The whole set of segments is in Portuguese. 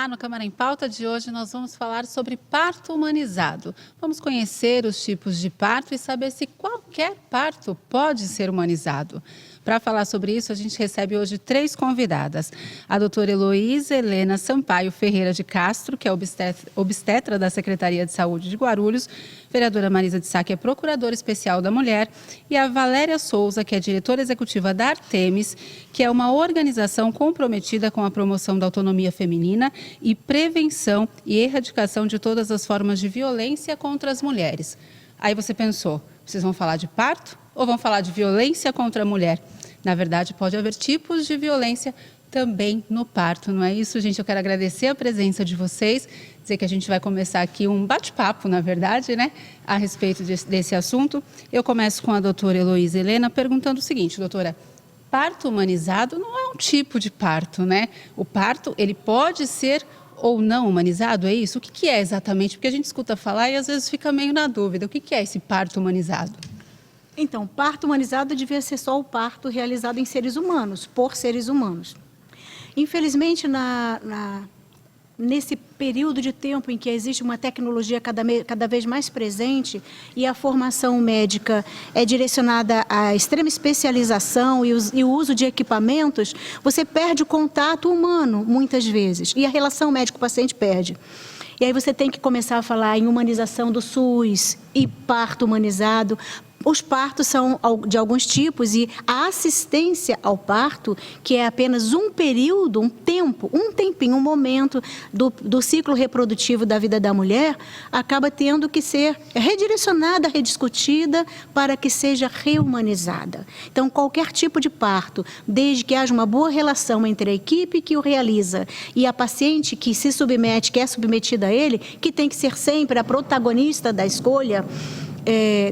ar, no Câmara em Pauta de hoje nós vamos falar sobre parto humanizado. Vamos conhecer os tipos de parto e saber se qualquer parto pode ser humanizado. Para falar sobre isso, a gente recebe hoje 3 convidadas. A doutora Heloísa Helena Sampaio Ferreira de Castro, que é obstetra da Secretaria de Saúde de Guarulhos, vereadora Marisa de Sá, que é procuradora especial da mulher, e a Valéria Souza, que é diretora executiva da Artemis, que é uma organização comprometida com a promoção da autonomia feminina e prevenção e erradicação de todas as formas de violência contra as mulheres. Aí você pensou, vocês vão falar de parto ou vão falar de violência contra a mulher? Na verdade, pode haver tipos de violência também no parto, não é isso, gente? Eu quero agradecer a presença de vocês, dizer que a gente vai começar aqui um bate-papo, na verdade, né, a respeito desse assunto. Eu começo com a doutora Heloísa Helena perguntando o seguinte, doutora, parto humanizado não é um tipo de parto, né? O parto, ele pode ser ou não humanizado, é isso? O que é exatamente? Porque a gente escuta falar e às vezes fica meio na dúvida. O que é esse parto humanizado? Então, parto humanizado devia ser só o parto realizado em seres humanos, por seres humanos. Infelizmente, nesse período de tempo em que existe uma tecnologia cada vez mais presente e a formação médica é direcionada à extrema especialização e o uso de equipamentos, você perde o contato humano, muitas vezes, e a relação médico-paciente perde. E aí você tem que começar a falar em humanização do SUS e parto humanizado. Os partos são de alguns tipos e a assistência ao parto, que é apenas um período, um tempinho, um momento do ciclo reprodutivo da vida da mulher, acaba tendo que ser redirecionada, rediscutida para que seja rehumanizada. Então, qualquer tipo de parto, desde que haja uma boa relação entre a equipe que o realiza e a paciente que se submete, que é submetida a ele, que tem que ser sempre a protagonista da escolha,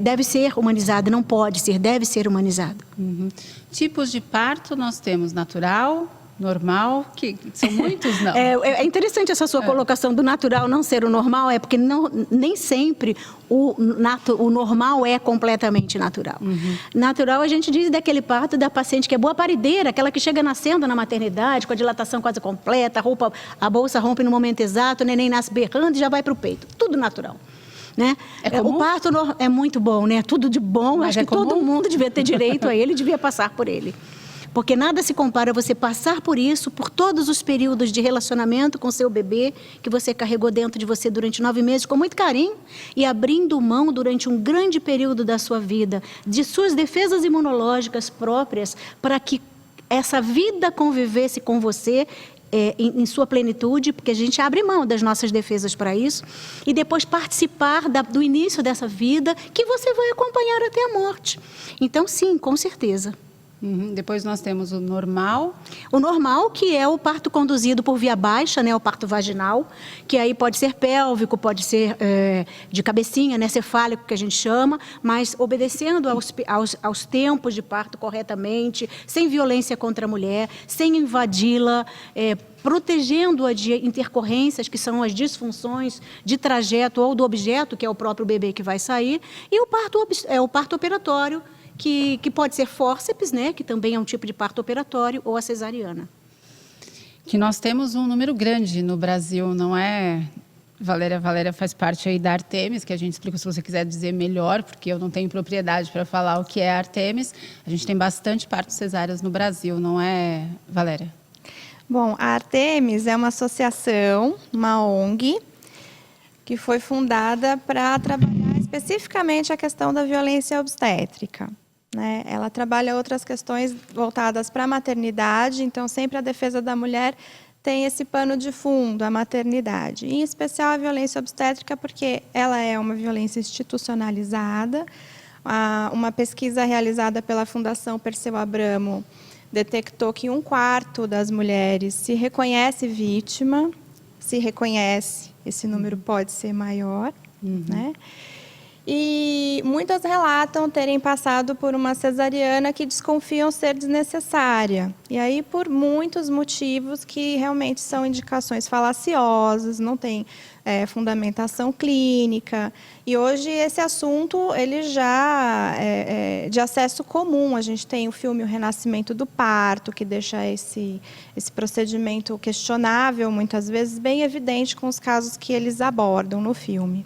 deve ser humanizada, não pode ser, deve ser humanizada. Uhum. Tipos de parto nós temos natural, normal, que são muitos, não? É interessante essa sua colocação do natural não ser o normal, porque nem sempre o normal é completamente natural. Uhum. Natural, a gente diz daquele parto da paciente que é boa parideira, aquela que chega nascendo na maternidade, com a dilatação quase completa, a bolsa rompe no momento exato, o neném nasce berrando e já vai para o peito. Tudo natural. Né? O parto é muito bom, né? Tudo de bom, mas acho que todo mundo devia ter direito a ele, devia passar por ele. Porque nada se compara a você passar por isso, por todos os períodos de relacionamento com seu bebê, que você carregou dentro de você durante 9 meses, com muito carinho, e abrindo mão durante um grande período da sua vida, de suas defesas imunológicas próprias, para que essa vida convivesse com você em sua plenitude, porque a gente abre mão das nossas defesas para isso, e depois participar do início dessa vida, que você vai acompanhar até a morte. Então, sim, com certeza. Uhum. Depois nós temos o normal. O normal, que é o parto conduzido por via baixa, né, o parto vaginal, que aí pode ser pélvico, pode ser de cabecinha, né, cefálico, que a gente chama, mas obedecendo aos tempos de parto corretamente, sem violência contra a mulher, sem invadi-la, protegendo-a de intercorrências, que são as disfunções de trajeto ou do objeto, que é o próprio bebê que vai sair, e o parto operatório, que pode ser fórceps, né, que também é um tipo de parto operatório, ou a cesariana. Que nós temos um número grande no Brasil, não é? Valéria faz parte aí da Artemis, que a gente explica se você quiser dizer melhor, porque eu não tenho propriedade para falar o que é a Artemis. A gente tem bastante partos cesáreas no Brasil, não é, Valéria? Bom, a Artemis é uma associação, uma ONG, que foi fundada para trabalhar especificamente a questão da violência obstétrica. Né? Ela trabalha outras questões voltadas para a maternidade, então sempre a defesa da mulher tem esse pano de fundo, a maternidade. Em especial a violência obstétrica, porque ela é uma violência institucionalizada. Uma pesquisa realizada pela Fundação Perseu Abramo detectou que 1/4 das mulheres se reconhece vítima, esse número pode ser maior, né? E muitas relatam terem passado por uma cesariana que desconfiam ser desnecessária. E aí, por muitos motivos que realmente são indicações falaciosas, não tem fundamentação clínica. E hoje esse assunto ele já é de acesso comum. A gente tem o filme O Renascimento do Parto, que deixa esse procedimento questionável, muitas vezes, bem evidente com os casos que eles abordam no filme.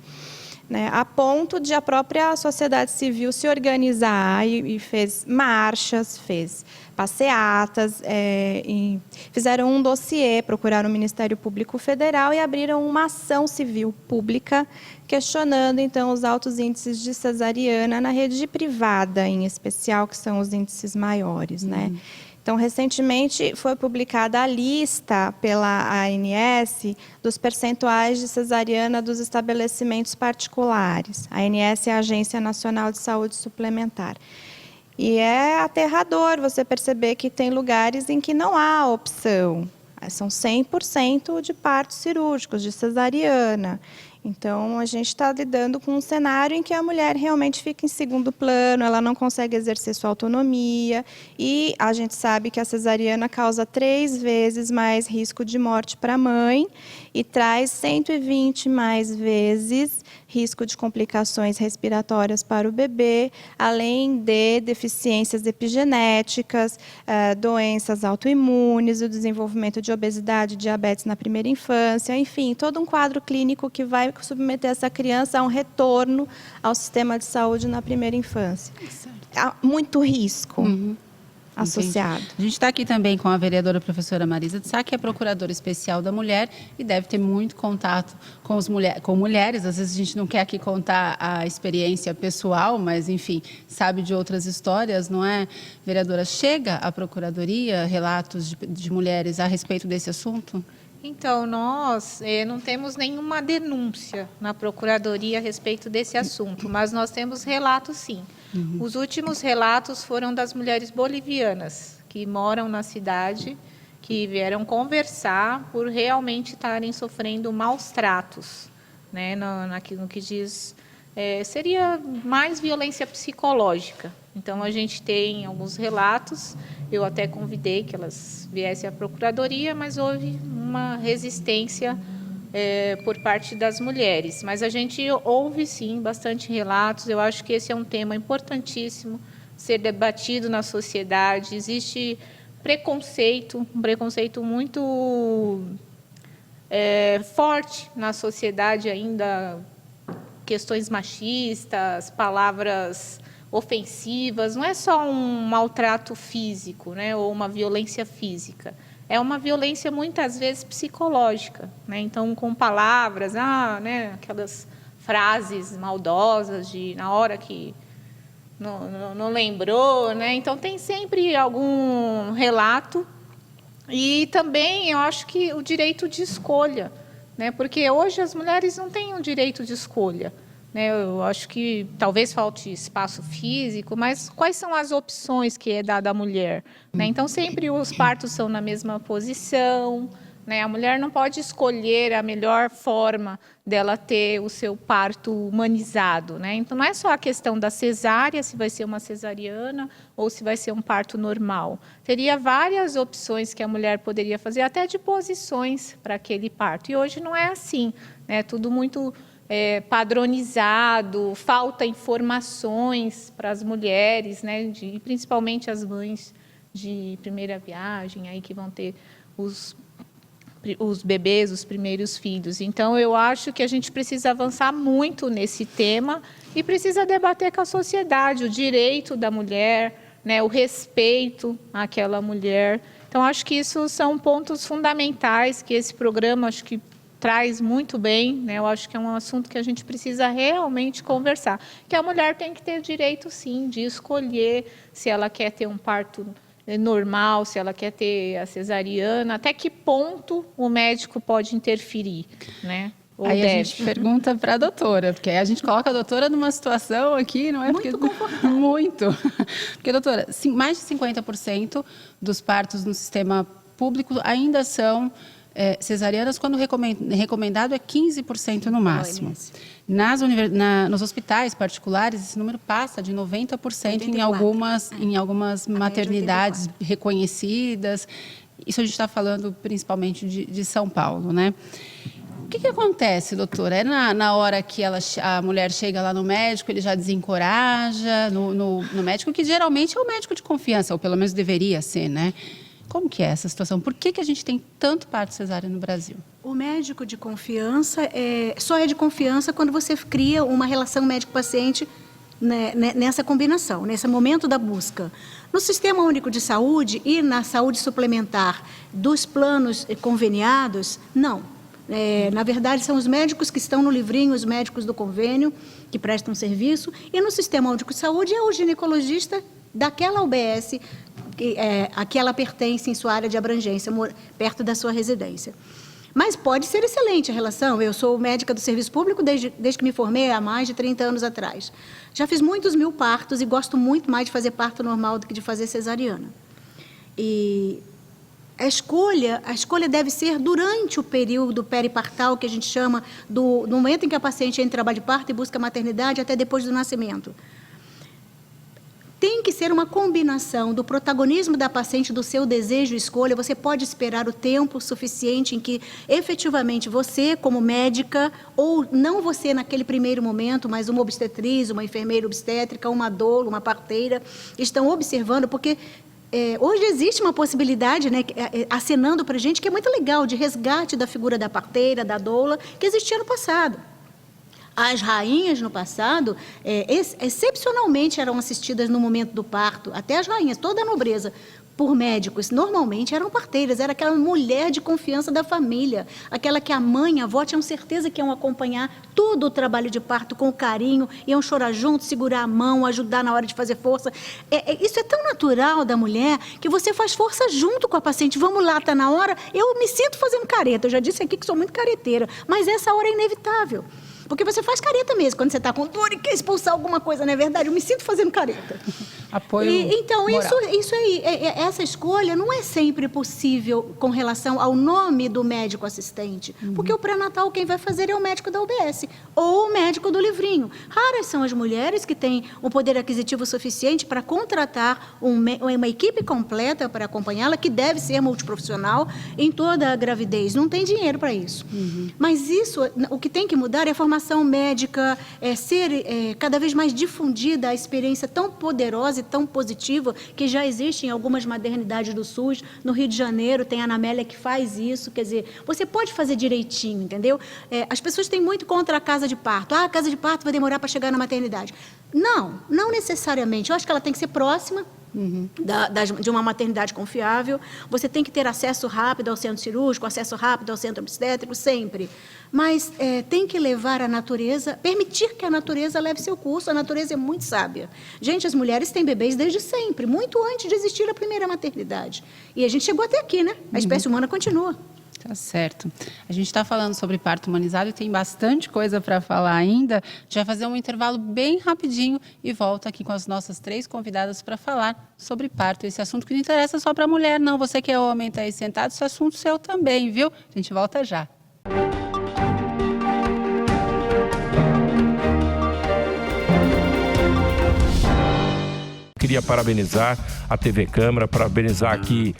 Né, a ponto de a própria sociedade civil se organizar e fez marchas, fez passeatas, e fizeram um dossiê, procuraram o Ministério Público Federal e abriram uma ação civil pública questionando, então, os altos índices de cesariana na rede privada, em especial, que são os índices maiores, né? Então, recentemente foi publicada a lista pela ANS dos percentuais de cesariana dos estabelecimentos particulares. A ANS é a Agência Nacional de Saúde Suplementar. E é aterrador você perceber que tem lugares em que não há opção. São 100% de partos cirúrgicos, de cesariana. Então, a gente está lidando com um cenário em que a mulher realmente fica em segundo plano, ela não consegue exercer sua autonomia e a gente sabe que a cesariana causa 3 vezes mais risco de morte para a mãe e traz 120 mais vezes risco de complicações respiratórias para o bebê, além de deficiências epigenéticas, doenças autoimunes, o desenvolvimento de obesidade e diabetes na primeira infância, enfim, todo um quadro clínico que vai submeter essa criança a um retorno ao sistema de saúde na primeira infância. Há muito risco associado. Entendi. A gente está aqui também com a vereadora professora Marisa de Sá, que é procuradora especial da mulher e deve ter muito contato com mulheres. Às vezes a gente não quer aqui contar a experiência pessoal, mas, enfim, sabe de outras histórias, não é? Vereadora, chega à procuradoria relatos de mulheres a respeito desse assunto? Então, nós não temos nenhuma denúncia na Procuradoria a respeito desse assunto, mas nós temos relatos, sim. Os últimos relatos foram das mulheres bolivianas que moram na cidade, que vieram conversar por realmente estarem sofrendo maus tratos, né, no que diz... seria mais violência psicológica. Então, a gente tem alguns relatos, eu até convidei que elas viessem à Procuradoria, mas houve uma resistência por parte das mulheres. Mas a gente ouve, sim, bastante relatos. Eu acho que esse é um tema importantíssimo ser debatido na sociedade. Existe um preconceito muito forte na sociedade ainda, questões machistas, palavras ofensivas. Não é só um maltrato físico, né, ou uma violência física. É uma violência, muitas vezes, psicológica, né? Então, com palavras, né, aquelas frases maldosas de na hora que não lembrou, né? Então, tem sempre algum relato. E também, eu acho que o direito de escolha, né? Porque hoje as mulheres não têm o direito de escolha. Eu acho que talvez falte espaço físico, mas quais são as opções que é dada à mulher? Então, sempre os partos são na mesma posição, né? A mulher não pode escolher a melhor forma dela ter o seu parto humanizado, né? Então, não é só a questão da cesárea, se vai ser uma cesariana ou se vai ser um parto normal. Teria várias opções que a mulher poderia fazer, até de posições para aquele parto. E hoje não é assim, né? Tudo muito... padronizado, falta informações para as mulheres, né, principalmente as mães de primeira viagem, aí que vão ter os bebês, os primeiros filhos. Então, eu acho que a gente precisa avançar muito nesse tema e precisa debater com a sociedade o direito da mulher, né, o respeito àquela mulher. Então, acho que isso são pontos fundamentais que esse programa, acho que traz muito bem, né? Eu acho que é um assunto que a gente precisa realmente conversar. Que a mulher tem que ter direito, sim, de escolher se ela quer ter um parto normal, se ela quer ter a cesariana, até que ponto o médico pode interferir, né? Ou aí deve. A gente pergunta para a doutora, porque aí a gente coloca a doutora numa situação aqui, não é? Muito confortável. Muito. Porque, doutora, mais de 50% dos partos no sistema público ainda são... cesarianas, quando recomendado é 15% no máximo. Nos hospitais particulares, esse número passa de 90% em algumas maternidades reconhecidas. Isso a gente está falando principalmente de São Paulo, né? O que acontece, doutora? É na hora que a mulher chega lá no médico, ele já desencoraja no médico, que geralmente é o médico de confiança, ou pelo menos deveria ser, né? Como que é essa situação? Por que a gente tem tanto parto cesárea no Brasil? O médico de confiança só é de confiança quando você cria uma relação médico-paciente, né, nessa combinação, nesse momento da busca. No Sistema Único de Saúde e na saúde suplementar dos planos conveniados, não. Na verdade, são os médicos que estão no livrinho, os médicos do convênio, que prestam serviço, e no Sistema Único de Saúde é o ginecologista daquela UBS a que ela pertence em sua área de abrangência, perto da sua residência. Mas pode ser excelente a relação. Eu sou médica do serviço público desde que me formei há mais de 30 anos atrás. Já fiz muitos 1000 partos e gosto muito mais de fazer parto normal do que de fazer cesariana. E a escolha deve ser durante o período peripartal, que a gente chama do momento em que a paciente entra em trabalho de parto e busca maternidade até depois do nascimento. Tem que ser uma combinação do protagonismo da paciente, do seu desejo e escolha. Você pode esperar o tempo suficiente em que, efetivamente, você, como médica, ou não você naquele primeiro momento, mas uma obstetriz, uma enfermeira obstétrica, uma doula, uma parteira, estão observando, porque hoje existe uma possibilidade, né, acenando para a gente, que é muito legal, de resgate da figura da parteira, da doula, que existia no passado. As rainhas, no passado, excepcionalmente eram assistidas no momento do parto, até as rainhas, toda a nobreza, por médicos. Normalmente eram parteiras, era aquela mulher de confiança da família, aquela que a mãe, a avó tinham certeza que iam acompanhar todo o trabalho de parto com carinho, iam chorar junto, segurar a mão, ajudar na hora de fazer força. Isso é tão natural da mulher que você faz força junto com a paciente. Vamos lá, está na hora. Eu me sinto fazendo careta, eu já disse aqui que sou muito careteira, mas essa hora é inevitável. Porque você faz careta mesmo, quando você está com dor e quer expulsar alguma coisa, não é verdade? Eu me sinto fazendo careta. Apoio então, moral. isso aí, essa escolha não é sempre possível com relação ao nome do médico assistente, porque o pré-natal quem vai fazer é o médico da UBS ou o médico do livrinho. Raras são as mulheres que têm um poder aquisitivo suficiente para contratar uma equipe completa para acompanhá-la, que deve ser multiprofissional em toda a gravidez. Não tem dinheiro para isso. Mas isso, o que tem que mudar é a formação médica, ser cada vez mais difundida a experiência tão poderosa e tão positiva que já existe em algumas maternidades do SUS. No Rio de Janeiro tem a Ana Amélia que faz isso. Quer dizer, você pode fazer direitinho, entendeu? As pessoas têm muito contra a casa de parto. A casa de parto vai demorar para chegar na maternidade. Não necessariamente. Eu acho que ela tem que ser próxima de uma maternidade confiável. Você tem que ter acesso rápido ao centro cirúrgico, acesso rápido ao centro obstétrico, sempre. Mas tem que levar a natureza, permitir que a natureza leve seu curso. A natureza é muito sábia. Gente, as mulheres têm bebês desde sempre, muito antes de existir a primeira maternidade. E a gente chegou até aqui, né? A espécie humana continua. Tá certo. A gente está falando sobre parto humanizado e tem bastante coisa para falar ainda. A gente vai fazer um intervalo bem rapidinho e volta aqui com as nossas 3 convidadas para falar sobre parto. Esse assunto que não interessa só para a mulher, não. Você que é homem, está aí sentado, esse assunto seu também, viu? A gente volta já. Queria parabenizar a TV Câmara, parabenizar aqui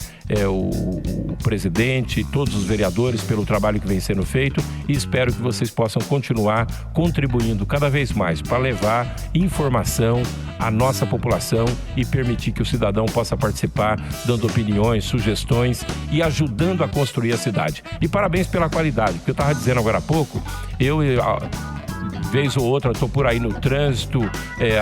o presidente e todos os vereadores pelo trabalho que vem sendo feito e espero que vocês possam continuar contribuindo cada vez mais para levar informação à nossa população e permitir que o cidadão possa participar, dando opiniões, sugestões e ajudando a construir a cidade. E parabéns pela qualidade, porque eu estava dizendo agora há pouco, vez ou outra, estou por aí no trânsito,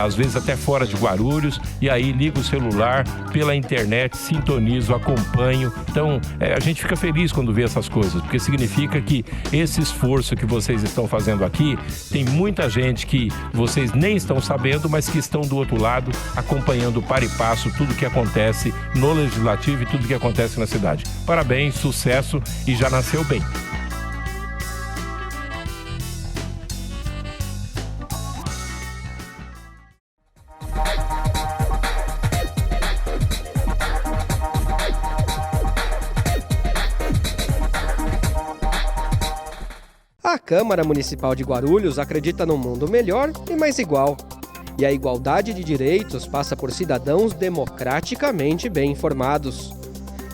às vezes até fora de Guarulhos, e aí ligo o celular pela internet, sintonizo, acompanho. Então, a gente fica feliz quando vê essas coisas, porque significa que esse esforço que vocês estão fazendo aqui, tem muita gente que vocês nem estão sabendo, mas que estão do outro lado, acompanhando para e passo tudo que acontece no Legislativo e tudo que acontece na cidade. Parabéns, sucesso e já nasceu bem. A Câmara Municipal de Guarulhos acredita num mundo melhor e mais igual. E a igualdade de direitos passa por cidadãos democraticamente bem informados.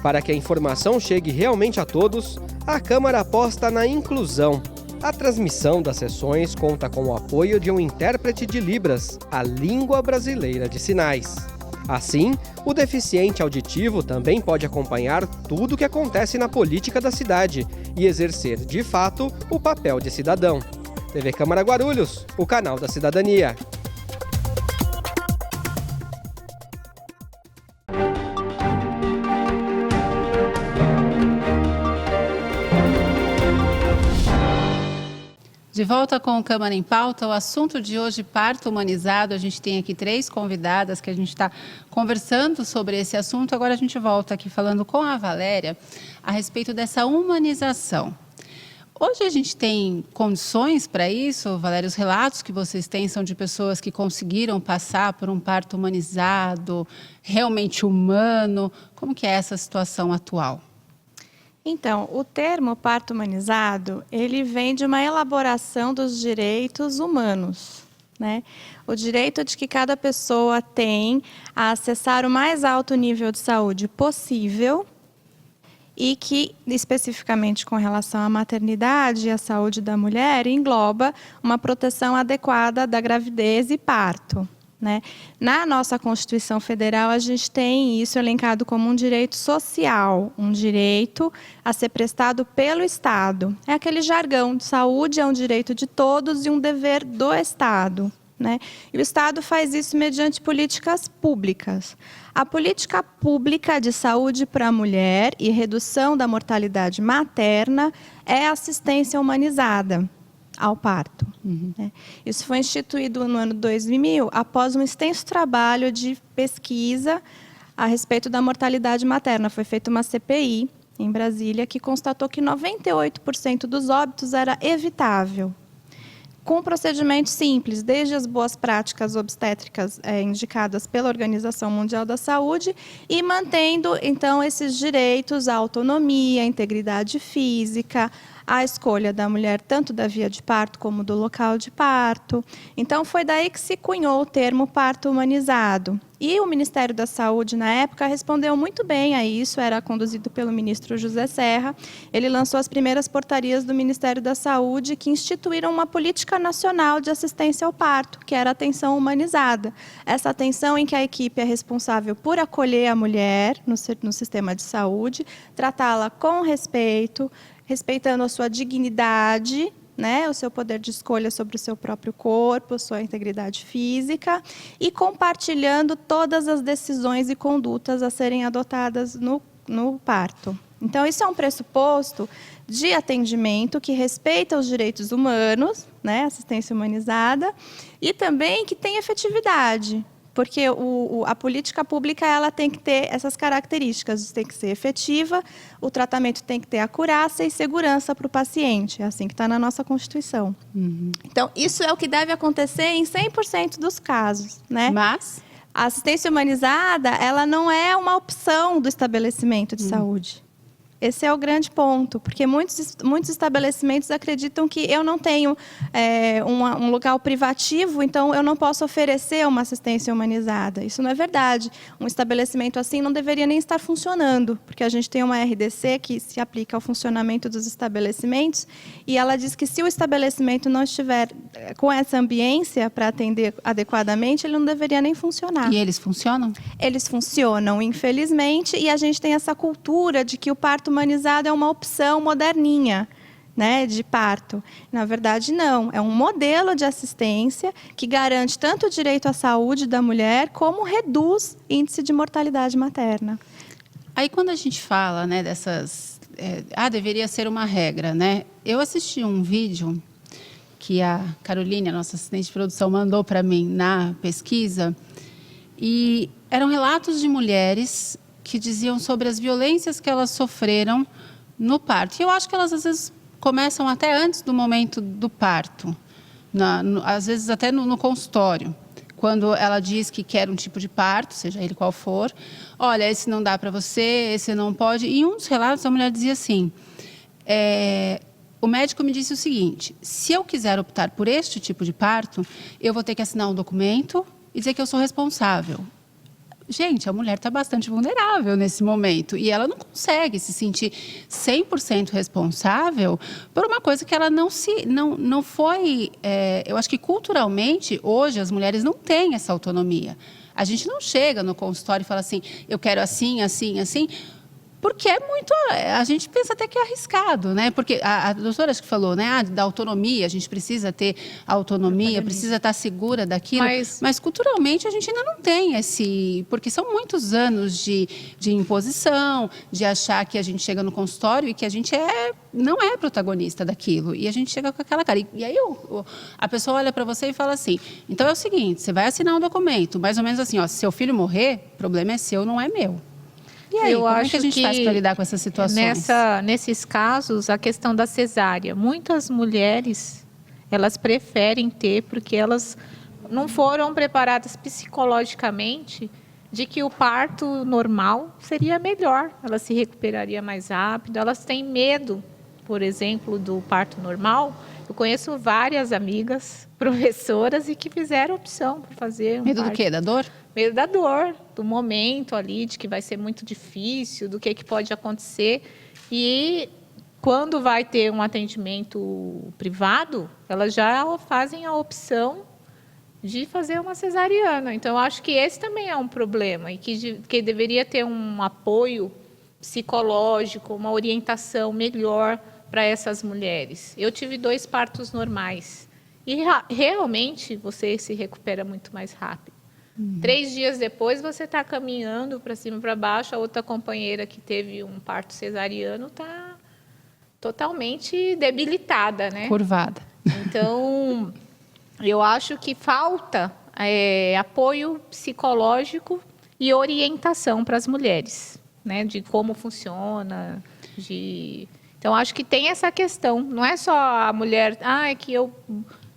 Para que a informação chegue realmente a todos, a Câmara aposta na inclusão A transmissão das sessões conta com o apoio de um intérprete de Libras, a língua brasileira de sinais. Assim, o deficiente auditivo também pode acompanhar tudo o que acontece na política da cidade e exercer, de fato, o papel de cidadão. TV Câmara Guarulhos, o canal da cidadania. De volta com o Câmara em Pauta, o assunto de hoje, parto humanizado. A gente tem aqui 3 convidadas que a gente está conversando sobre esse assunto. Agora a gente volta aqui falando com a Valéria a respeito dessa humanização. Hoje a gente tem condições para isso, Valéria? Os relatos que vocês têm são de pessoas que conseguiram passar por um parto humanizado, realmente humano. Como que é essa situação atual? Então, o termo parto humanizado, ele vem de uma elaboração dos direitos humanos, né? O direito de que cada pessoa tem a acessar o mais alto nível de saúde possível e que, especificamente com relação à maternidade e à saúde da mulher, engloba uma proteção adequada da gravidez e parto. Né? Na nossa Constituição Federal, a gente tem isso elencado como um direito social, um direito a ser prestado pelo Estado. É aquele jargão de saúde, é um direito de todos e um dever do Estado. Né? E o Estado faz isso mediante políticas públicas. A política pública de saúde para a mulher e redução da mortalidade materna é assistência humanizada ao parto. Isso foi instituído no ano 2000, após um extenso trabalho de pesquisa a respeito da mortalidade materna. Foi feita uma CPI em Brasília que constatou que 98% dos óbitos era evitável, com procedimentos simples, desde as boas práticas obstétricas indicadas pela Organização Mundial da Saúde e mantendo, então, esses direitos à autonomia, à integridade física, a escolha da mulher tanto da via de parto como do local de parto. Então, foi daí que se cunhou o termo parto humanizado. E o Ministério da Saúde, na época, respondeu muito bem a isso, era conduzido pelo ministro José Serra. Ele lançou as primeiras portarias do Ministério da Saúde que instituíram uma política nacional de assistência ao parto, que era a atenção humanizada. Essa atenção em que a equipe é responsável por acolher a mulher no sistema de saúde, tratá-la com respeito, respeitando a sua dignidade, né, o seu poder de escolha sobre o seu próprio corpo, a sua integridade física e compartilhando todas as decisões e condutas a serem adotadas no parto. Então, isso é um pressuposto de atendimento que respeita os direitos humanos, né, assistência humanizada, e também que tem efetividade. Porque a política pública ela tem que ter essas características, tem que ser efetiva, o tratamento tem que ter acurácia e segurança para o paciente, é assim que está na nossa Constituição. Então, isso é o que deve acontecer em 100% dos casos. Né? Mas a assistência humanizada ela não é uma opção do estabelecimento de saúde. Esse é o grande ponto, porque muitos estabelecimentos acreditam que eu não tenho um local privativo, então eu não posso oferecer uma assistência humanizada. Isso não é verdade. Um estabelecimento assim não deveria nem estar funcionando, porque a gente tem uma RDC que se aplica ao funcionamento dos estabelecimentos e ela diz que se o estabelecimento não estiver com essa ambiência para atender adequadamente, ele não deveria nem funcionar. E eles funcionam? Eles funcionam, infelizmente, e a gente tem essa cultura de que o parto humanizado é uma opção moderninha, né, de parto. Na verdade, não. É um modelo de assistência que garante tanto o direito à saúde da mulher, como reduz índice de mortalidade materna. Aí, quando a gente fala, né, dessas... deveria ser uma regra, né? Eu assisti um vídeo que a Caroline, a nossa assistente de produção, mandou para mim na pesquisa, e eram relatos de mulheres que diziam sobre as violências que elas sofreram no parto. E eu acho que elas, às vezes, começam até antes do momento do parto, às vezes até no consultório, quando ela diz que quer um tipo de parto, seja ele qual for, olha, esse não dá para você, esse não pode. E em um dos relatos, a mulher dizia assim, o médico me disse o seguinte, se eu quiser optar por este tipo de parto, eu vou ter que assinar um documento e dizer que eu sou responsável. Gente, a mulher está bastante vulnerável nesse momento e ela não consegue se sentir 100% responsável por uma coisa que ela não foi... eu acho que culturalmente, hoje, as mulheres não têm essa autonomia. A gente não chega no consultório e fala assim, eu quero assim, assim, assim... Porque é muito... A gente pensa até que é arriscado, né? Porque a doutora acho que falou, né? Da autonomia, a gente precisa ter autonomia, precisa estar segura daquilo. Mas culturalmente a gente ainda não tem esse... Porque são muitos anos de imposição, de achar que a gente chega no consultório e que a gente não é protagonista daquilo. E a gente chega com aquela cara. E aí a pessoa olha para você e fala assim, então é o seguinte, você vai assinar um documento, mais ou menos assim, ó, se seu filho morrer, o problema é seu, não é meu. E aí, como é que a gente faz para lidar com essas situações? Nesses casos, a questão da cesárea. Muitas mulheres, elas preferem ter, porque elas não foram preparadas psicologicamente de que o parto normal seria melhor. Ela se recuperaria mais rápido. Elas têm medo, por exemplo, do parto normal. Eu conheço várias amigas, professoras, e que fizeram opção por fazer um Medo parto. do quê? Da dor? Medo da dor, do momento ali, de que vai ser muito difícil, do que pode acontecer. E quando vai ter um atendimento privado, elas já fazem a opção de fazer uma cesariana. Então, eu acho que esse também é um problema e que deveria ter um apoio psicológico, uma orientação melhor para essas mulheres. Eu tive 2 partos normais e realmente você se recupera muito mais rápido. 3 dias depois você está caminhando para cima e para baixo, a outra companheira que teve um parto cesariano está totalmente debilitada, né? Curvada. Então, eu acho que falta apoio psicológico e orientação para as mulheres, né? De como funciona, Então, acho que tem essa questão. Não é só a mulher...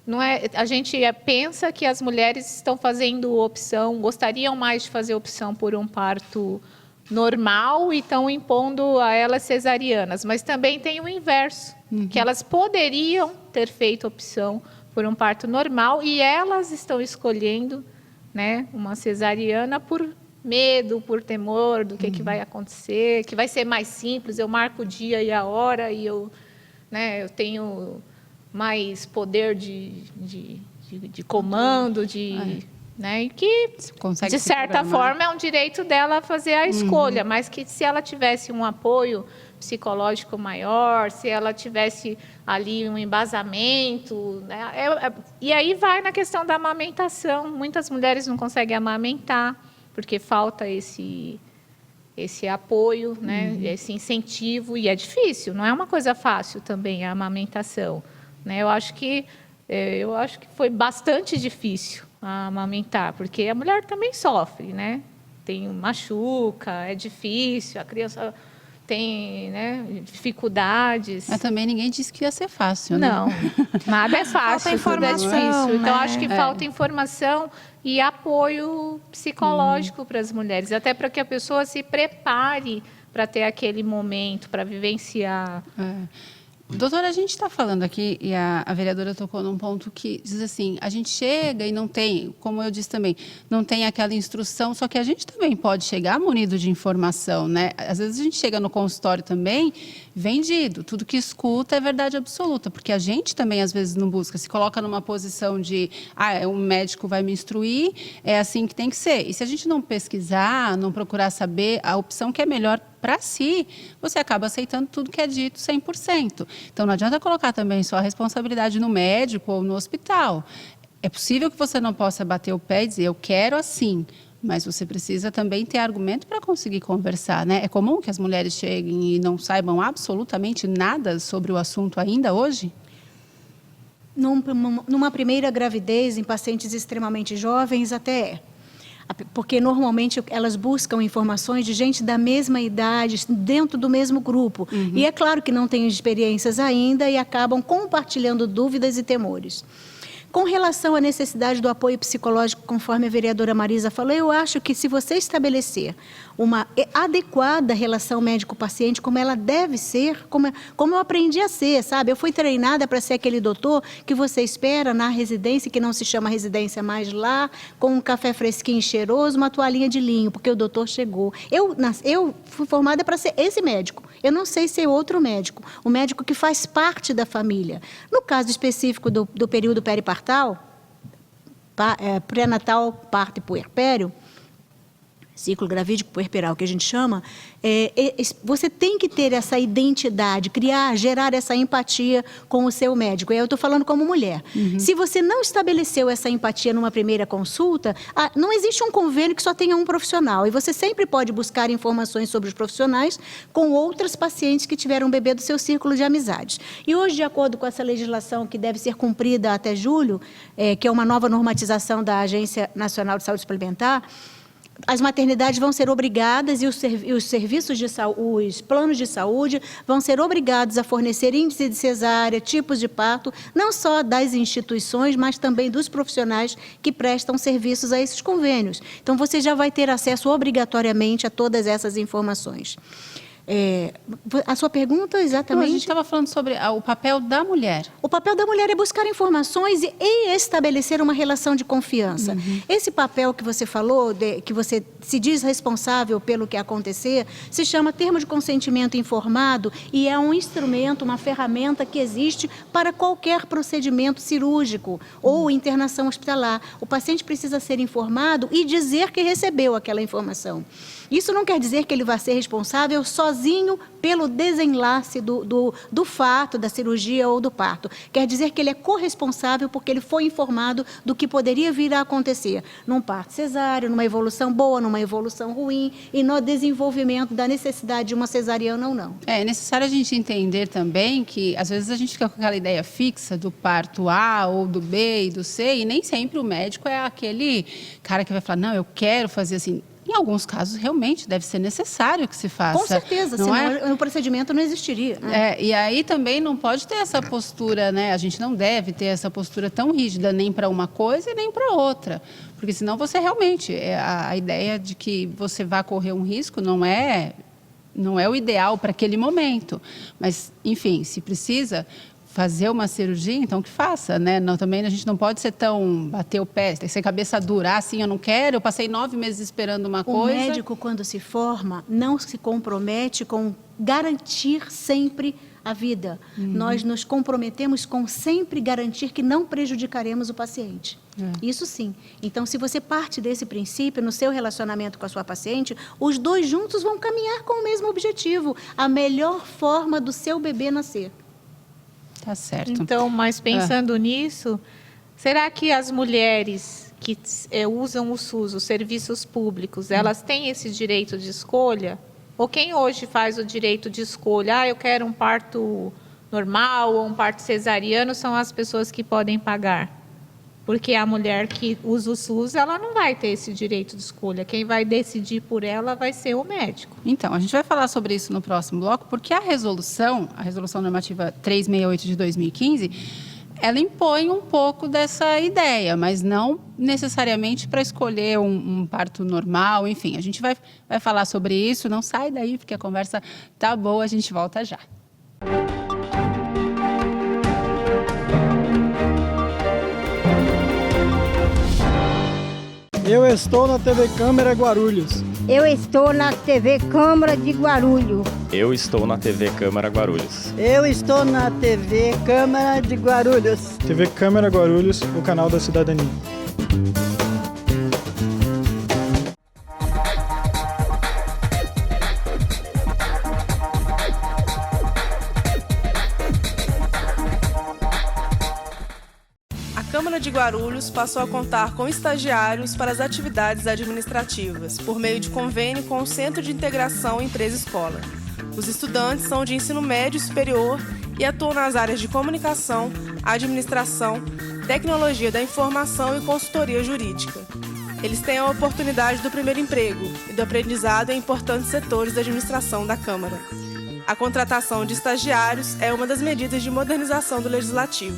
Não é, a gente pensa que as mulheres estão fazendo opção, gostariam mais de fazer opção por um parto normal e estão impondo a elas cesarianas. Mas também tem o inverso, que elas poderiam ter feito opção por um parto normal e elas estão escolhendo, né, uma cesariana por medo, por temor do que vai acontecer, que vai ser mais simples, eu marco o dia e a hora e eu tenho mais poder de comando, né, e que, de certa forma, é um direito dela fazer a escolha, mas que se ela tivesse um apoio psicológico maior, se ela tivesse ali um embasamento, né, e aí vai na questão da amamentação. Muitas mulheres não conseguem amamentar, porque falta esse apoio, né, esse incentivo, e é difícil, não é uma coisa fácil também a amamentação. Né? Eu acho que foi bastante difícil a amamentar, porque a mulher também sofre, né? Machuca, é difícil, a criança tem, né, dificuldades. Mas também ninguém disse que ia ser fácil, né? Não, nada é fácil, tudo é difícil. Então, acho que falta informação e apoio psicológico para as mulheres, até para que a pessoa se prepare para ter aquele momento, para vivenciar. Doutora, a gente está falando aqui, e a vereadora tocou num ponto que diz assim, a gente chega e não tem, como eu disse também, não tem aquela instrução, só que a gente também pode chegar munido de informação, né? Às vezes a gente chega no consultório também vendido, tudo que escuta é verdade absoluta, porque a gente também às vezes não busca, se coloca numa posição de, um médico vai me instruir, é assim que tem que ser. E se a gente não pesquisar, não procurar saber a opção que é melhor para si, você acaba aceitando tudo que é dito 100%. Então, não adianta colocar também só a responsabilidade no médico ou no hospital. É possível que você não possa bater o pé e dizer, eu quero assim, mas você precisa também ter argumento para conseguir conversar, né? É comum que as mulheres cheguem e não saibam absolutamente nada sobre o assunto ainda hoje? Numa primeira gravidez, em pacientes extremamente jovens, até é. Porque normalmente elas buscam informações de gente da mesma idade, dentro do mesmo grupo. E é claro que não têm experiências ainda e acabam compartilhando dúvidas e temores. Com relação à necessidade do apoio psicológico, conforme a vereadora Marisa falou, eu acho que se você estabelecer uma adequada relação médico-paciente, como ela deve ser, como eu aprendi a ser, sabe? Eu fui treinada para ser aquele doutor que você espera na residência, que não se chama residência mais lá, com um café fresquinho e cheiroso, uma toalhinha de linho, porque o doutor chegou. Eu fui formada para ser esse médico. Eu não sei ser outro médico, o médico que faz parte da família. No caso específico do período peripartal, pré-natal, parto e puerpério, ciclo gravídico puerperal que a gente chama, você tem que ter essa identidade, gerar essa empatia com o seu médico. E aí eu estou falando como mulher. Se você não estabeleceu essa empatia numa primeira consulta, não existe um convênio que só tenha um profissional. E você sempre pode buscar informações sobre os profissionais com outras pacientes que tiveram um bebê do seu círculo de amizades. E hoje, de acordo com essa legislação que deve ser cumprida até julho, que é uma nova normatização da Agência Nacional de Saúde Suplementar, as maternidades vão ser obrigadas e os serviços de saúde, os planos de saúde vão ser obrigados a fornecer índice de cesárea, tipos de parto, não só das instituições, mas também dos profissionais que prestam serviços a esses convênios. Então, você já vai ter acesso obrigatoriamente a todas essas informações. A sua pergunta exatamente... Não, a gente estava falando sobre o papel da mulher. O papel da mulher é buscar informações e estabelecer uma relação de confiança. Esse papel que você falou, que você se diz responsável pelo que acontecer, se chama termo de consentimento informado e é um instrumento, uma ferramenta que existe para qualquer procedimento cirúrgico ou internação hospitalar. O paciente precisa ser informado e dizer que recebeu aquela informação. Isso não quer dizer que ele vai ser responsável sozinho pelo desenlace do fato, da cirurgia ou do parto. Quer dizer que ele é corresponsável porque ele foi informado do que poderia vir a acontecer num parto cesáreo, numa evolução boa, numa evolução ruim e no desenvolvimento da necessidade de uma cesariana ou não. É necessário a gente entender também que, às vezes, a gente fica com aquela ideia fixa do parto A ou do B e do C e nem sempre o médico é aquele cara que vai falar, não, eu quero fazer assim. Em alguns casos, realmente, deve ser necessário que se faça. Com certeza, senão o procedimento não existiria. Né? E aí também não pode ter essa postura, né? A gente não deve ter essa postura tão rígida nem para uma coisa e nem para outra. Porque senão você realmente, a ideia de que você vai correr um risco não é o ideal para aquele momento. Mas, enfim, se precisa fazer uma cirurgia, então que faça, né? Também a gente não pode ser tão bater o pé, tem que ser cabeça dura, assim, eu não quero, eu passei 9 meses esperando uma coisa. O médico, quando se forma, não se compromete com garantir sempre a vida. Nós nos comprometemos com sempre garantir que não prejudicaremos o paciente. Isso sim. Então, se você parte desse princípio no seu relacionamento com a sua paciente, os dois juntos vão caminhar com o mesmo objetivo, a melhor forma do seu bebê nascer. Tá certo. Então, mas pensando nisso, será que as mulheres que usam o SUS, os serviços públicos, elas têm esse direito de escolha? Ou quem hoje faz o direito de escolha, eu quero um parto normal ou um parto cesariano, são as pessoas que podem pagar? Porque a mulher que usa o SUS, ela não vai ter esse direito de escolha. Quem vai decidir por ela vai ser o médico. Então, a gente vai falar sobre isso no próximo bloco, porque a resolução normativa 368 de 2015, ela impõe um pouco dessa ideia, mas não necessariamente para escolher um parto normal, enfim. A gente vai falar sobre isso, não sai daí, porque a conversa tá boa, a gente volta já. Eu estou na TV Câmara Guarulhos. Eu estou na TV Câmara de Guarulhos. Eu estou na TV Câmara Guarulhos. Eu estou na TV Câmara de Guarulhos. TV Câmara Guarulhos, o canal da cidadania. A Câmara de Guarulhos passou a contar com estagiários para as atividades administrativas, por meio de convênio com o Centro de Integração Empresa-Escola. Os estudantes são de ensino médio e superior e atuam nas áreas de comunicação, administração, tecnologia da informação e consultoria jurídica. Eles têm a oportunidade do primeiro emprego e do aprendizado em importantes setores da administração da Câmara. A contratação de estagiários é uma das medidas de modernização do Legislativo.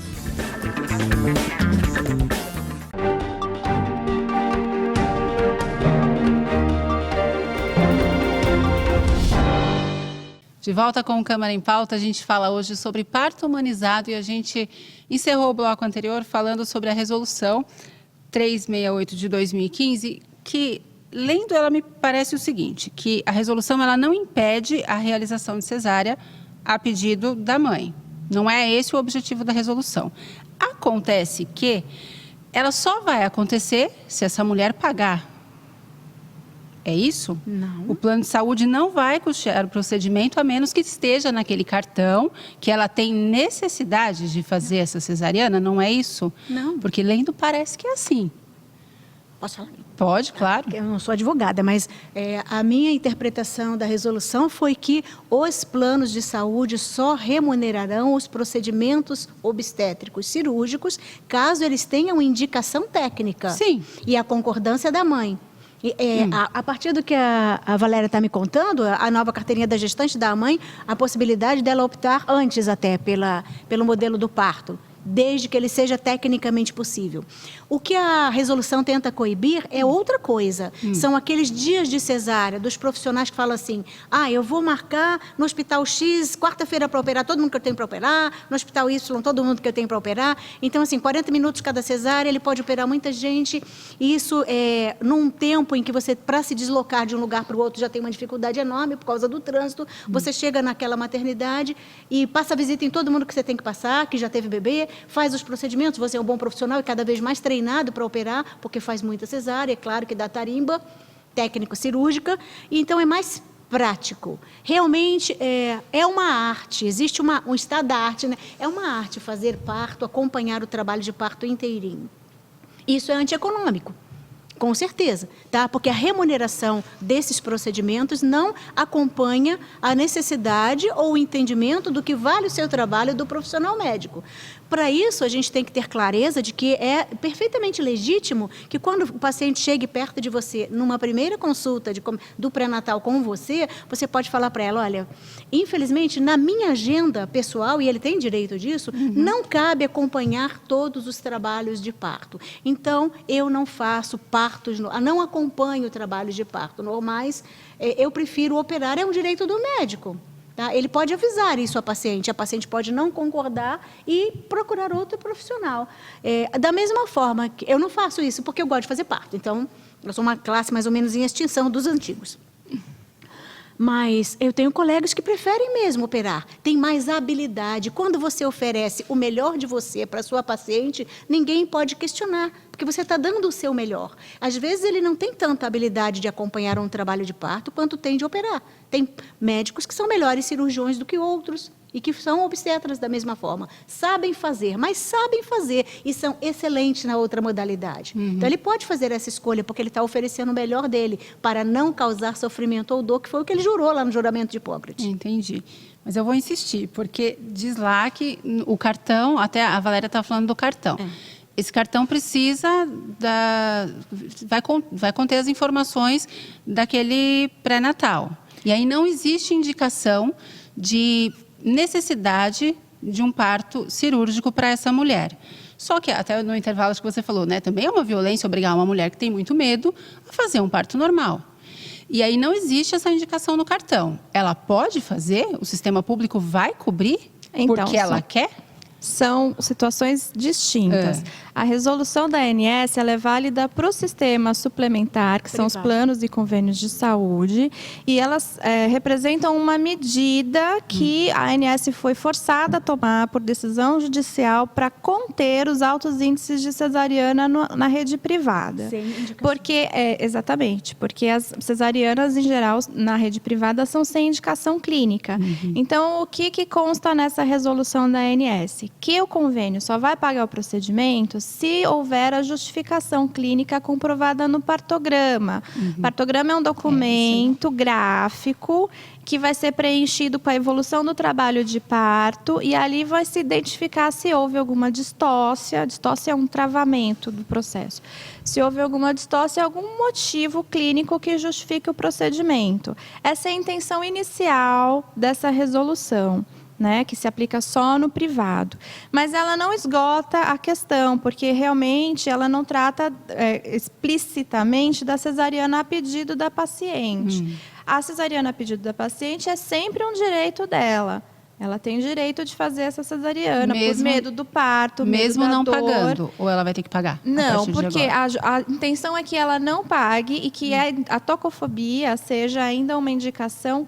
De volta com o Câmara em Pauta, a gente fala hoje sobre parto humanizado e a gente encerrou o bloco anterior falando sobre a resolução 368 de 2015, que, lendo ela, me parece o seguinte, que a resolução ela não impede a realização de cesárea a pedido da mãe. Não é esse o objetivo da resolução. Acontece que ela só vai acontecer se essa mulher pagar. É isso? Não. O plano de saúde não vai custear o procedimento a menos que esteja naquele cartão que ela tem necessidade de fazer essa cesariana, não é isso? Não. Porque lendo parece que é assim. Posso falar? Pode, claro. Eu não sou advogada, mas a minha interpretação da resolução foi que os planos de saúde só remunerarão os procedimentos obstétricos cirúrgicos caso eles tenham indicação técnica. Sim. E a concordância da mãe. A partir do que a Valéria está me contando, a nova carteirinha da gestante dá à mãe a possibilidade dela optar antes até pelo modelo do parto, desde que ele seja tecnicamente possível. O que a resolução tenta coibir é outra coisa. São aqueles dias de cesárea dos profissionais que falam assim, eu vou marcar no hospital X, quarta-feira para operar todo mundo que eu tenho para operar, no hospital Y, todo mundo que eu tenho para operar. Então, assim, 40 minutos cada cesárea, ele pode operar muita gente. E isso num tempo em que você, para se deslocar de um lugar para o outro, já tem uma dificuldade enorme por causa do trânsito. Você chega naquela maternidade e passa a visita em todo mundo que você tem que passar, que já teve bebê, faz os procedimentos, você é um bom profissional e cada vez mais treinado para operar, porque faz muita cesárea, é claro que dá tarimba, técnico cirúrgica, e então é mais prático. Realmente é uma arte, existe um estado da arte, né? É uma arte fazer parto, acompanhar o trabalho de parto inteirinho. Isso é antieconômico. Com certeza, tá? Porque a remuneração desses procedimentos não acompanha a necessidade ou o entendimento do que vale o seu trabalho do profissional médico. Para isso, a gente tem que ter clareza de que é perfeitamente legítimo que quando o paciente chegue perto de você, numa primeira consulta do pré-natal com você pode falar para ela, olha, infelizmente, na minha agenda pessoal, e ele tem direito disso, não cabe acompanhar todos os trabalhos de parto. Então, eu não faço partos, não acompanho trabalhos de parto normais, eu prefiro operar, é um direito do médico. Tá? Ele pode avisar isso à paciente, a paciente pode não concordar e procurar outro profissional. Da mesma forma, que eu não faço isso porque eu gosto de fazer parto, então eu sou uma classe mais ou menos em extinção dos antigos. Mas eu tenho colegas que preferem mesmo operar, têm mais habilidade. Quando você oferece o melhor de você para a sua paciente, ninguém pode questionar, porque você está dando o seu melhor. Às vezes ele não tem tanta habilidade de acompanhar um trabalho de parto quanto tem de operar. Tem médicos que são melhores cirurgiões do que outros e que são obstetras da mesma forma. Sabem fazer, mas sabem fazer e são excelentes na outra modalidade. Então, ele pode fazer essa escolha porque ele está oferecendo o melhor dele para não causar sofrimento ou dor, que foi o que ele jurou lá no juramento de Hipócrates. Entendi. Mas eu vou insistir, porque diz lá que o cartão, até a Valéria está falando do cartão. Esse cartão precisa vai conter as informações daquele pré-natal. E aí não existe indicação de necessidade de um parto cirúrgico para essa mulher. Só que, até no intervalo que você falou, né, também é uma violência obrigar uma mulher que tem muito medo a fazer um parto normal. E aí não existe essa indicação no cartão. Ela pode fazer? O sistema público vai cobrir porque ela quer? São situações distintas. A resolução da ANS ela é válida para o sistema suplementar, que são os planos e convênios de saúde, e elas representam uma medida que a ANS foi forçada a tomar por decisão judicial para conter os altos índices de cesariana na rede privada. Sem indicação. Porque, exatamente, porque as cesarianas, em geral, na rede privada, são sem indicação clínica. Então, o que consta nessa resolução da ANS? Que o convênio só vai pagar o procedimento se houver a justificação clínica comprovada no partograma. Partograma é um documento gráfico que vai ser preenchido com a evolução do trabalho de parto e ali vai se identificar se houve alguma distócia. Distócia é um travamento do processo. Se houve alguma distócia, algum motivo clínico que justifique o procedimento. Essa é a intenção inicial dessa resolução, né, que se aplica só no privado. Mas ela não esgota a questão, porque realmente ela não trata explicitamente da cesariana a pedido da paciente. A cesariana a pedido da paciente é sempre um direito dela. Ela tem direito de fazer essa cesariana por medo do parto, mesmo medo da não dor. pagando, ou ela vai ter que pagar? Não, porque a intenção é que ela não pague e que a tocofobia seja ainda uma indicação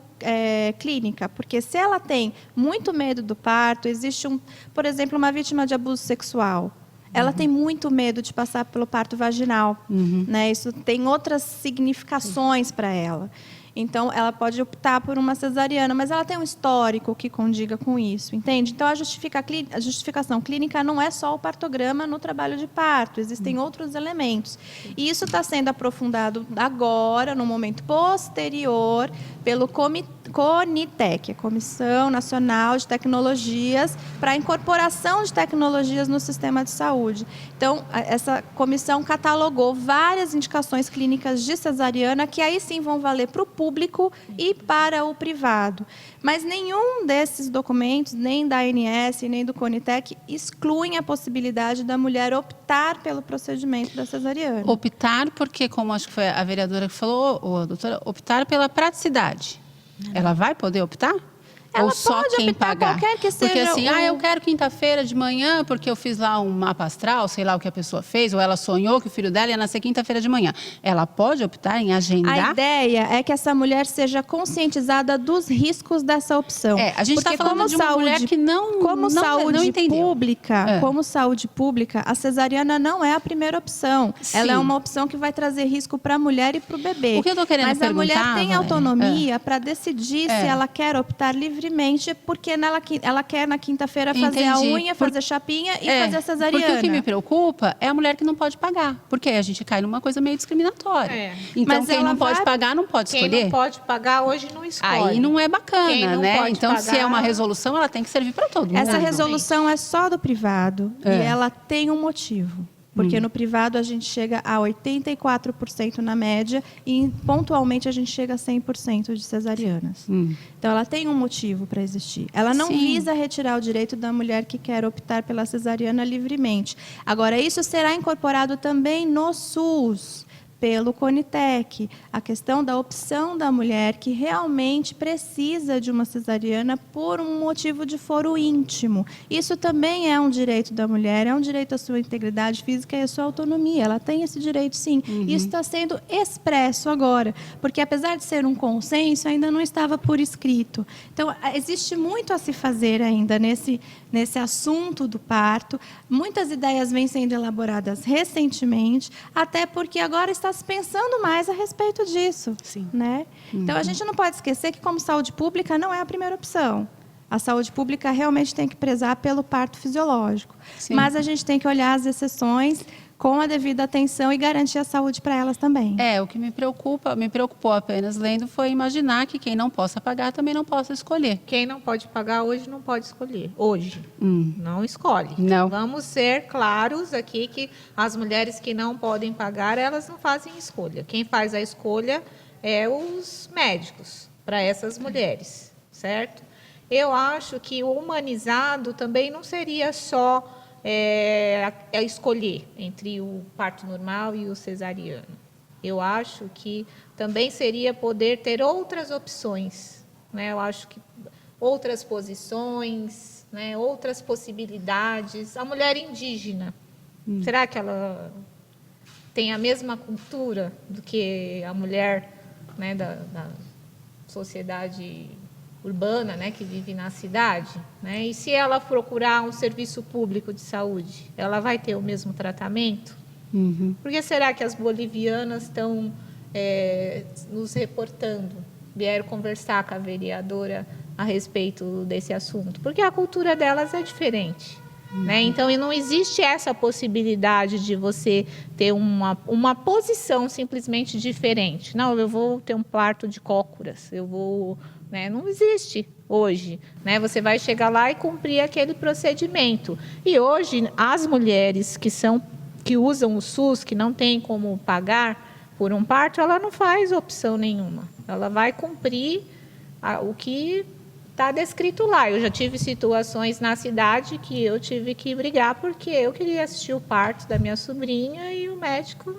clínica, porque se ela tem muito medo do parto, existe por exemplo, uma vítima de abuso sexual. Ela tem muito medo de passar pelo parto vaginal, né? Isso tem outras significações para ela. Então, ela pode optar por uma cesariana, mas ela tem um histórico que condiga com isso, entende? Então, a justificação clínica não é só o partograma no trabalho de parto, existem outros elementos. E isso está sendo aprofundado agora, no momento posterior, pelo CONITEC, a Comissão Nacional de Tecnologias, para a incorporação de tecnologias no sistema de saúde. Então, essa comissão catalogou várias indicações clínicas de cesariana, que aí sim vão valer para o público e para o privado. Mas nenhum desses documentos, nem da ANS, nem do CONITEC, excluem a possibilidade da mulher optar pelo procedimento da cesariana. Optar porque, como acho que foi a vereadora que falou, ou a doutora, optar pela praticidade. Ela vai poder optar? Ela ou só pode quem optar pagar? qualquer que seja porque assim, eu quero quinta-feira de manhã, porque eu fiz lá um mapa astral, sei lá o que a pessoa fez, ou ela sonhou que o filho dela ia nascer quinta-feira de manhã. Ela pode optar em agendar? A ideia é que essa mulher seja conscientizada dos riscos dessa opção. A gente está falando de uma mulher que não entendeu. Como saúde pública, a cesariana não é a primeira opção. Sim. Ela é uma opção que vai trazer risco para a mulher e para o bebê. O que eu estou querendo Mas a mulher tem autonomia para decidir se ela quer optar livremente, porque ela quer na quinta-feira fazer a unha, fazer chapinha e fazer a cesariana. Porque o que me preocupa é a mulher que não pode pagar. Porque aí a gente cai numa coisa meio discriminatória. Então, mas quem não pode pagar, não pode escolher. Quem não pode pagar, hoje não escolhe. Aí não é bacana, né? Então, pagar... se é uma resolução, ela tem que servir para todo mundo. Essa resolução é só do privado e ela tem um motivo. Porque no privado a gente chega a 84% na média e pontualmente a gente chega a 100% de cesarianas. Então ela tem um motivo para existir. Ela não visa retirar o direito da mulher que quer optar pela cesariana livremente. Agora, isso será incorporado também no SUS, pelo CONITEC, a questão da opção da mulher que realmente precisa de uma cesariana por um motivo de foro íntimo. Isso também é um direito da mulher, é um direito à sua integridade física e à sua autonomia. Ela tem esse direito, sim. Isso está sendo expresso agora, porque apesar de ser um consenso, ainda não estava por escrito. Então, existe muito a se fazer ainda nesse assunto do parto. Muitas ideias vêm sendo elaboradas recentemente, até porque agora está se pensando mais a respeito disso. Né? Então, a gente não pode esquecer que, como saúde pública, não é a primeira opção. A saúde pública realmente tem que prezar pelo parto fisiológico. Mas a gente tem que olhar as exceções com a devida atenção e garantir a saúde para elas também. O que me preocupou apenas lendo foi imaginar que quem não possa pagar também não possa escolher. Quem não pode pagar hoje não pode escolher. Hoje. Não escolhe. Não. Vamos ser claros aqui que as mulheres que não podem pagar, elas não fazem escolha. Quem faz a escolha é os médicos para essas mulheres, certo? Eu acho que o humanizado também não seria só escolher entre o parto normal e o cesariano. Eu acho que também seria poder ter outras opções, né? Eu acho que outras posições, né? Outras possibilidades. A mulher indígena, será que ela tem a mesma cultura do que a mulher, né, da sociedade urbana, né, que vive na cidade, né? E se ela procurar um serviço público de saúde, ela vai ter o mesmo tratamento? Por que será que as bolivianas estão nos reportando, vieram conversar com a vereadora a respeito desse assunto? Porque a cultura delas é diferente. Né? Então, não existe essa possibilidade de você ter uma posição simplesmente diferente. Não, eu vou ter um parto de cócoras, eu vou... Né? Não existe hoje. Né? Você vai chegar lá e cumprir aquele procedimento. E hoje, as mulheres que usam o SUS, que não tem como pagar por um parto, ela não faz opção nenhuma. Ela vai cumprir o que está descrito lá. Eu já tive situações na cidade que eu tive que brigar porque eu queria assistir o parto da minha sobrinha e o médico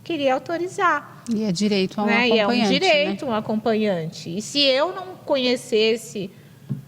queria autorizar. E é direito a um né? E é um acompanhante, direito né? um acompanhante. E se eu não conhecesse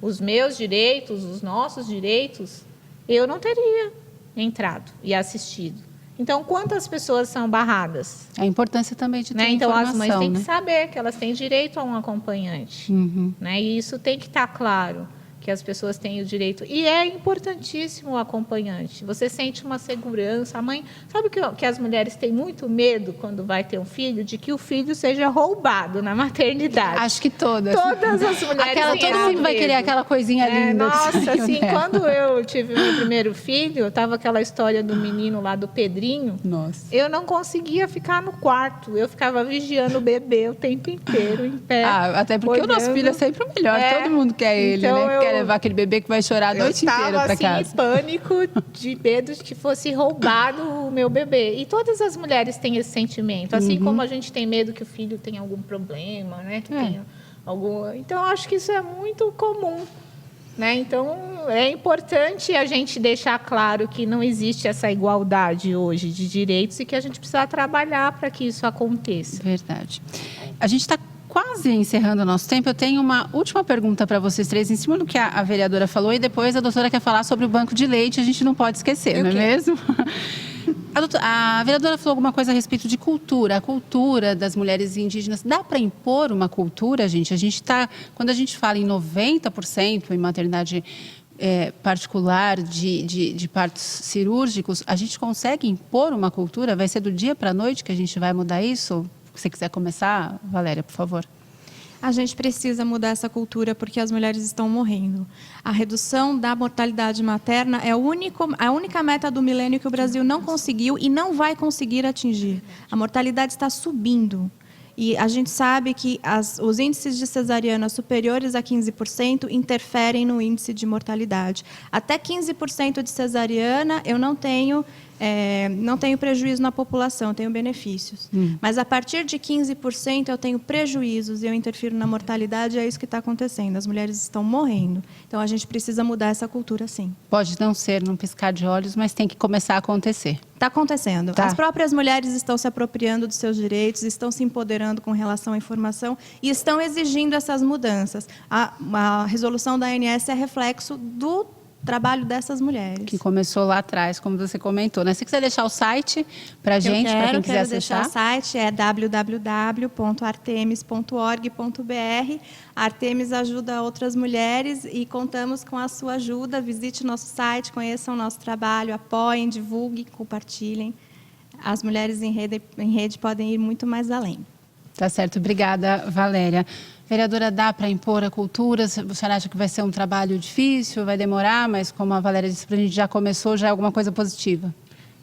os meus direitos, os nossos direitos, eu não teria entrado e assistido. Então, quantas pessoas são barradas? A importância também de ter Então, informação, as mães têm né? que saber que elas têm direito a um acompanhante. Né? E isso tem que estar claro, que as pessoas têm o direito. E é importantíssimo o acompanhante. Você sente uma segurança. A mãe... Sabe que as mulheres têm muito medo, quando vai ter um filho, de que o filho seja roubado na maternidade? Acho que todas. Todas as mulheres têm Todo mundo vai querer aquela coisinha linda. Nossa, assim, quando eu tive meu primeiro filho, estava aquela história do menino lá, do Pedrinho. Nossa. Eu não conseguia ficar no quarto. Eu ficava vigiando o bebê o tempo inteiro, em pé. Até porque olhando. o nosso filho é sempre o melhor. Todo mundo quer ele, Então, né? Quer levar aquele bebê que vai chorar a noite inteira para assim, casa. em pânico, de medo de que fosse roubado o meu bebê. E todas as mulheres têm esse sentimento. Assim como a gente tem medo que o filho tenha algum problema, né? Que tenha algum... Então, acho que isso é muito comum. Né? Então, é importante a gente deixar claro que não existe essa igualdade hoje de direitos e que a gente precisa trabalhar para que isso aconteça. Verdade. A gente está quase encerrando o nosso tempo. Eu tenho uma última pergunta para vocês três, em cima do que a vereadora falou, e depois a doutora quer falar sobre o banco de leite, a gente não pode esquecer, não é mesmo? A vereadora falou alguma coisa a respeito de cultura, a cultura das mulheres indígenas. Dá para impor uma cultura, gente? Quando a gente fala em 90% em maternidade particular de partos cirúrgicos, a gente consegue impor uma cultura? Vai ser do dia para a noite que a gente vai mudar isso? Se você quiser começar, Valéria, por favor. A gente precisa mudar essa cultura porque as mulheres estão morrendo. A redução da mortalidade materna é a única meta do milênio que o Brasil não conseguiu e não vai conseguir atingir. A mortalidade está subindo. E a gente sabe que os índices de cesariana superiores a 15% interferem no índice de mortalidade. Até 15% de cesariana, eu não tenho prejuízo na população, tenho benefícios. Mas a partir de 15% eu tenho prejuízos e eu interfiro na mortalidade, é isso que está acontecendo. As mulheres estão morrendo. Então, a gente precisa mudar essa cultura, sim. Pode não ser num piscar de olhos, mas tem que começar a acontecer. Está acontecendo. As próprias mulheres estão se apropriando dos seus direitos, estão se empoderando com relação à informação e estão exigindo essas mudanças. A resolução da ANS é reflexo do trabalho dessas mulheres. Que começou lá atrás, como você comentou, né? Se você quiser deixar o site para a gente, para quem quiser acessar. Deixar o site, é www.artemis.org.br. A Artemis ajuda outras mulheres e contamos com a sua ajuda. Visite nosso site, conheçam o nosso trabalho, apoiem, divulguem, compartilhem. As mulheres em rede podem ir muito mais além. Tá certo, obrigada, Valéria. Vereadora, dá para impor a cultura? Você acha que vai ser um trabalho difícil, vai demorar, mas como a Valéria disse, a gente já começou, já é alguma coisa positiva?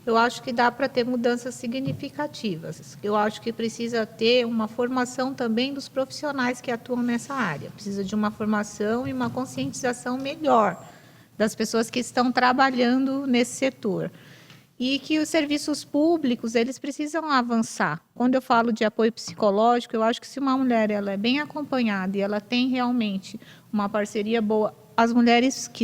Eu acho que dá para ter mudanças significativas. Eu acho que precisa ter uma formação também dos profissionais que atuam nessa área. Precisa de uma formação e uma conscientização melhor das pessoas que estão trabalhando nesse setor. E que os serviços públicos, eles precisam avançar. Quando eu falo de apoio psicológico, eu acho que se uma mulher ela é bem acompanhada e ela tem realmente uma parceria boa, as mulheres que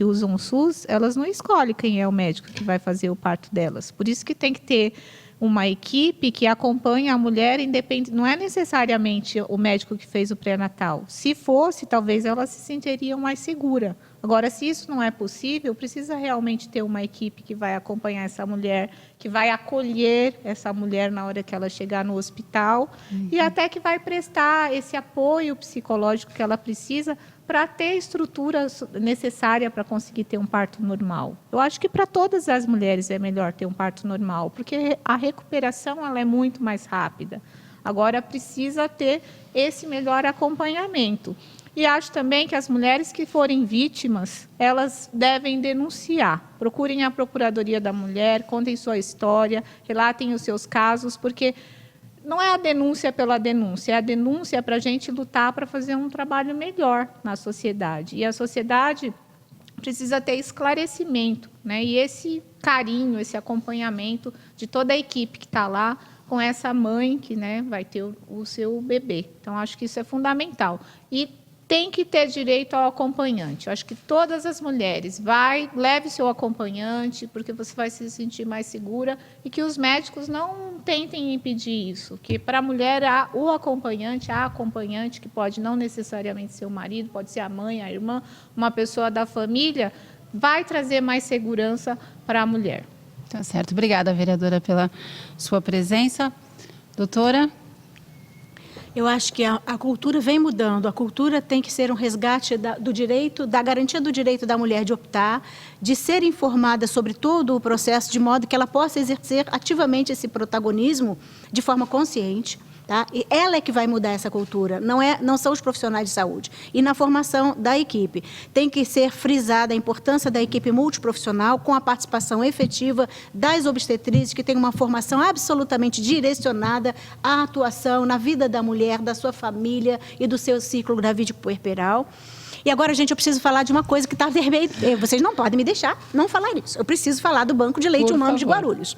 usam o SUS, elas não escolhem quem é o médico que vai fazer o parto delas. Por isso que tem que ter uma equipe que acompanha a mulher independente. Não é necessariamente o médico que fez o pré-natal. Se fosse, talvez ela se sentiria mais segura. Agora, se isso não é possível, precisa realmente ter uma equipe que vai acompanhar essa mulher, que vai acolher essa mulher na hora que ela chegar no hospital e até que vai prestar esse apoio psicológico que ela precisa para ter a estrutura necessária para conseguir ter um parto normal. Eu acho que para todas as mulheres é melhor ter um parto normal, porque a recuperação ela é muito mais rápida. Agora, precisa ter esse melhor acompanhamento. E acho também que as mulheres que forem vítimas, elas devem denunciar. Procurem a Procuradoria da Mulher, contem sua história, relatem os seus casos, porque não é a denúncia pela denúncia, é a denúncia para a gente lutar para fazer um trabalho melhor na sociedade. E a sociedade precisa ter esclarecimento, né? E esse carinho, esse acompanhamento de toda a equipe que está lá, com essa mãe que, né, vai ter o seu bebê. Então, acho que isso é fundamental. E tem que ter direito ao acompanhante. Eu acho que todas as mulheres, leve seu acompanhante, porque você vai se sentir mais segura, e que os médicos não tentem impedir isso, que para a mulher há o acompanhante, a acompanhante, que pode não necessariamente ser o marido, pode ser a mãe, a irmã, uma pessoa da família, vai trazer mais segurança para a mulher. Tá certo. Obrigada, vereadora, pela sua presença. Doutora? Eu acho que a cultura vem mudando. A cultura tem que ser um resgate do direito, da garantia do direito da mulher de optar, de ser informada sobre todo o processo, de modo que ela possa exercer ativamente esse protagonismo de forma consciente. Tá? E ela é que vai mudar essa cultura, não são os profissionais de saúde. E na formação da equipe, tem que ser frisada a importância da equipe multiprofissional com a participação efetiva das obstetrizes, que tem uma formação absolutamente direcionada à atuação na vida da mulher, da sua família e do seu ciclo gravídico-puerperal. E agora, gente, eu preciso falar de uma coisa que está vermelha. Vocês não podem me deixar não falar isso. Eu preciso falar do Banco de Leite Humano de Guarulhos.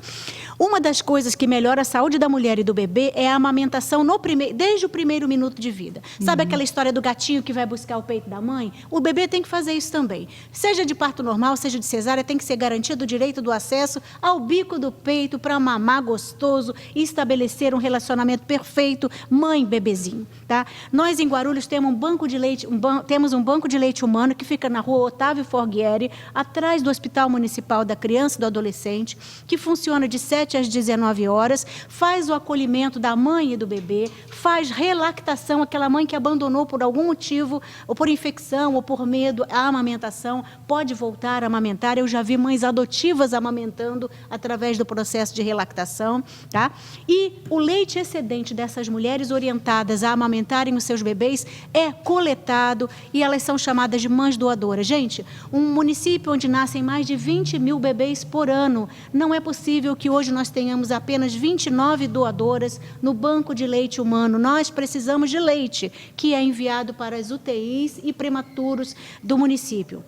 Uma das coisas que melhora a saúde da mulher e do bebê é a amamentação desde o primeiro minuto de vida. Sabe aquela história do gatinho que vai buscar o peito da mãe? O bebê tem que fazer isso também. Seja de parto normal, seja de cesárea, tem que ser garantido o direito do acesso ao bico do peito para mamar gostoso e estabelecer um relacionamento perfeito mãe-bebezinho. Tá? Nós, em Guarulhos, temos um banco de leite humano que fica na rua Otávio Forghieri, atrás do Hospital Municipal da Criança e do Adolescente, que funciona de 7 às 19 horas, faz o acolhimento da mãe e do bebê, faz relactação, aquela mãe que abandonou por algum motivo, ou por infecção, ou por medo, a amamentação, pode voltar a amamentar. Eu já vi mães adotivas amamentando através do processo de relactação. Tá? E o leite excedente dessas mulheres orientadas a amamentarem os seus bebês é coletado e elas são chamadas de mães doadoras. Gente, um município onde nascem mais de 20 mil bebês por ano, não é possível que hoje nós tenhamos apenas 29 doadoras no banco de leite humano. Nós precisamos de leite, que é enviado para as UTIs e prematuros do município.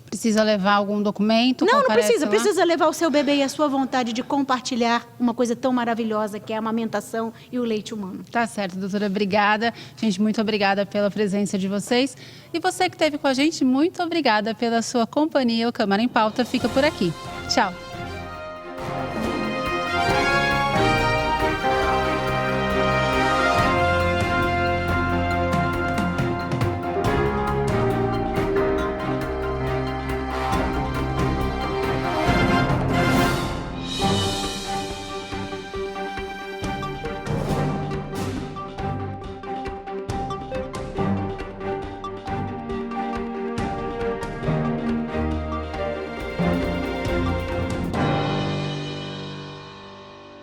Precisa levar algum documento? Não precisa. Precisa levar o seu bebê e a sua vontade de compartilhar uma coisa tão maravilhosa que é a amamentação e o leite humano. Tá certo, doutora. Obrigada. Gente, muito obrigada pela presença de vocês. E você que esteve com a gente, muito obrigada pela sua companhia. O Câmara em Pauta fica por aqui. Tchau.